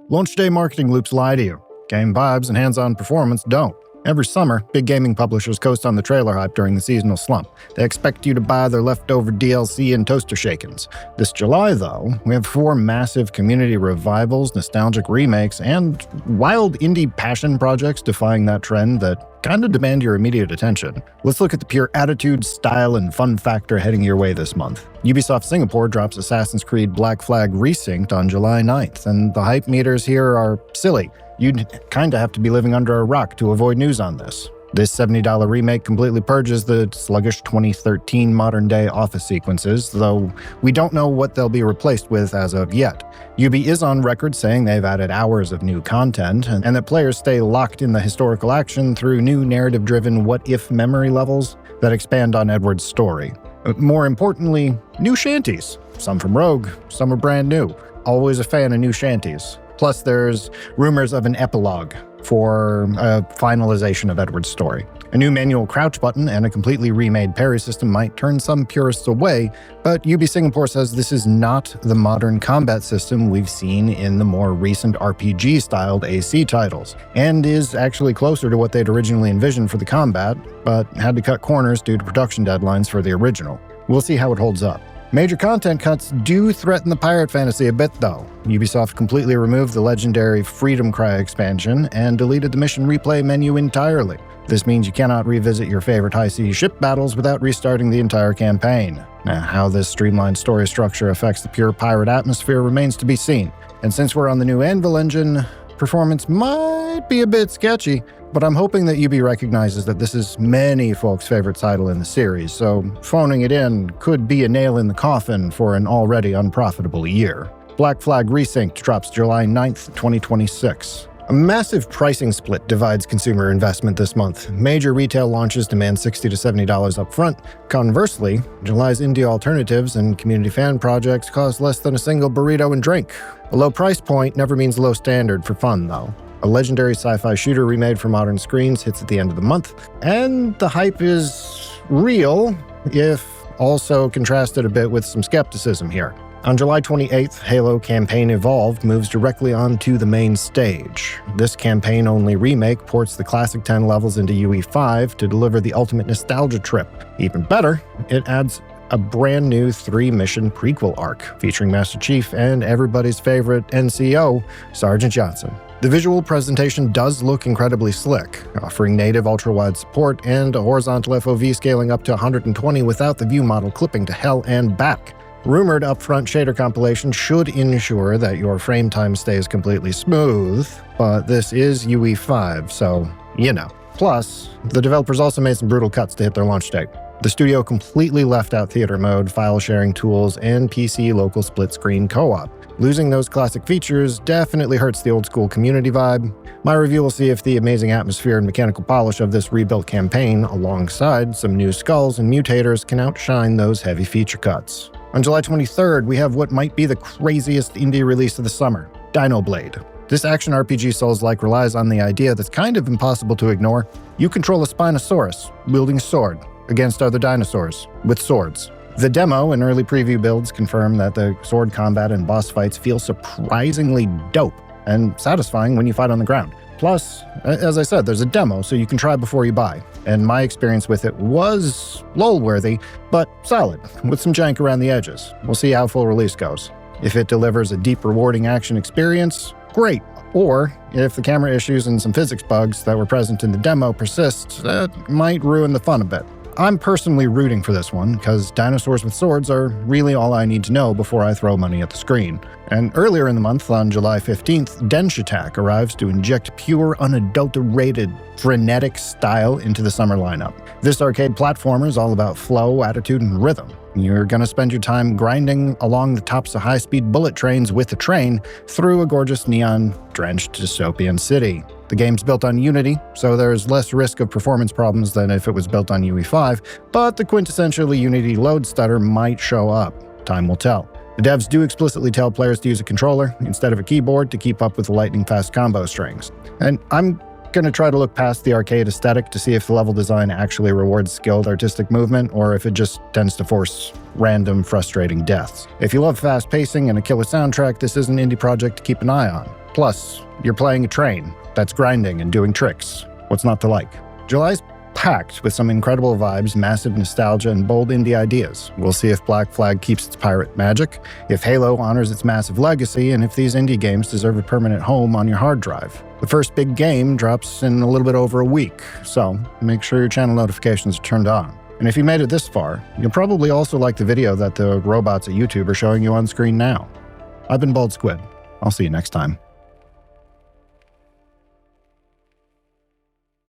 Launch day marketing loops lie to you. Game vibes and hands-on performance don't. Every summer, big gaming publishers coast on the trailer hype during the seasonal slump. They expect you to buy their leftover DLC and toaster shakens. This July, though, we have 4 massive community revivals, nostalgic remakes, and wild indie passion projects defying that trend that kinda demand your immediate attention. Let's look at the pure attitude, style, and fun factor heading your way this month. Ubisoft Singapore drops Assassin's Creed Black Flag Resynced on July 9th, and the hype meters here are silly. You'd kinda have to be living under a rock to avoid news on this. This $70 remake completely purges the sluggish 2013 modern-day office sequences, though we don't know what they'll be replaced with as of yet. Ubi is on record saying they've added hours of new content, and that players stay locked in the historical action through new narrative-driven what-if memory levels that expand on Edward's story. More importantly, new shanties. Some from Rogue, some are brand new. Always a fan of new shanties. Plus, there's rumors of an epilogue for a finalization of Edward's story. A new manual crouch button and a completely remade parry system might turn some purists away, but Ubi Singapore says this is not the modern combat system we've seen in the more recent RPG-styled AC titles, and is actually closer to what they'd originally envisioned for the combat, but had to cut corners due to production deadlines for the original. We'll see how it holds up. Major content cuts do threaten the pirate fantasy a bit, though. Ubisoft completely removed the legendary Freedom Cry expansion and deleted the mission replay menu entirely. This means you cannot revisit your favorite high-seas ship battles without restarting the entire campaign. Now, how this streamlined story structure affects the pure pirate atmosphere remains to be seen. And since we're on the new Anvil engine, performance might be a bit sketchy, but I'm hoping that Ubi recognizes that this is many folks' favorite title in the series, so phoning it in could be a nail in the coffin for an already unprofitable year. Black Flag Resynced drops July 9th, 2026. A massive pricing split divides consumer investment this month. Major retail launches demand $60 to $70 up front. Conversely, July's indie alternatives and community fan projects cost less than a single burrito and drink. A low price point never means low standard for fun, though. A legendary sci-fi shooter remade for modern screens hits at the end of the month, and the hype is real, if also contrasted a bit with some skepticism here. On July 28th, Halo Campaign Evolved moves directly onto the main stage. This campaign-only remake ports the classic 10 levels into UE5 to deliver the ultimate nostalgia trip. Even better, it adds a brand new 3-mission prequel arc, featuring Master Chief and everybody's favorite NCO, Sergeant Johnson. The visual presentation does look incredibly slick, offering native ultra-wide support and a horizontal FOV scaling up to 120 without the view model clipping to hell and back. Rumored upfront shader compilation should ensure that your frame time stays completely smooth, but this is UE5, so you know. Plus, the developers also made some brutal cuts to hit their launch date. The studio completely left out theater mode, file sharing tools, and PC local split-screen co-op. Losing those classic features definitely hurts the old-school community vibe. My review will see if the amazing atmosphere and mechanical polish of this rebuilt campaign, alongside some new skulls and mutators, can outshine those heavy feature cuts. On July 23rd, we have what might be the craziest indie release of the summer, Dinoblade. This action RPG Souls-like relies on the idea that's kind of impossible to ignore. You control a Spinosaurus, wielding a sword, against other dinosaurs, with swords. The demo and early preview builds confirm that the sword combat and boss fights feel surprisingly dope and satisfying when you fight on the ground. Plus, as I said, there's a demo, so you can try before you buy. And my experience with it was lol-worthy, but solid, with some jank around the edges. We'll see how full release goes. If it delivers a deep, rewarding action experience, great. Or, if the camera issues and some physics bugs that were present in the demo persist, that might ruin the fun a bit. I'm personally rooting for this one, because dinosaurs with swords are really all I need to know before I throw money at the screen. And earlier in the month, on July 15th, Denshattack arrives to inject pure, unadulterated, frenetic style into the summer lineup. This arcade platformer is all about flow, attitude, and rhythm. You're gonna spend your time grinding along the tops of high-speed bullet trains with a train through a gorgeous neon-drenched dystopian city. The game's built on Unity, so there's less risk of performance problems than if it was built on UE5, but the quintessentially Unity load stutter might show up. Time will tell. The devs do explicitly tell players to use a controller instead of a keyboard to keep up with the lightning-fast combo strings. And I'm gonna try to look past the arcade aesthetic to see if the level design actually rewards skilled artistic movement, or if it just tends to force random, frustrating deaths. If you love fast pacing and a killer soundtrack, this is an indie project to keep an eye on. Plus, you're playing a train that's grinding and doing tricks. What's not to like? July's packed with some incredible vibes, massive nostalgia, and bold indie ideas. We'll see if Black Flag keeps its pirate magic, if Halo honors its massive legacy, and if these indie games deserve a permanent home on your hard drive. The first big game drops in a little bit over a week, so make sure your channel notifications are turned on. And if you made it this far, you'll probably also like the video that the robots at YouTube are showing you on screen now. I've been Bald Squid. I'll see you next time.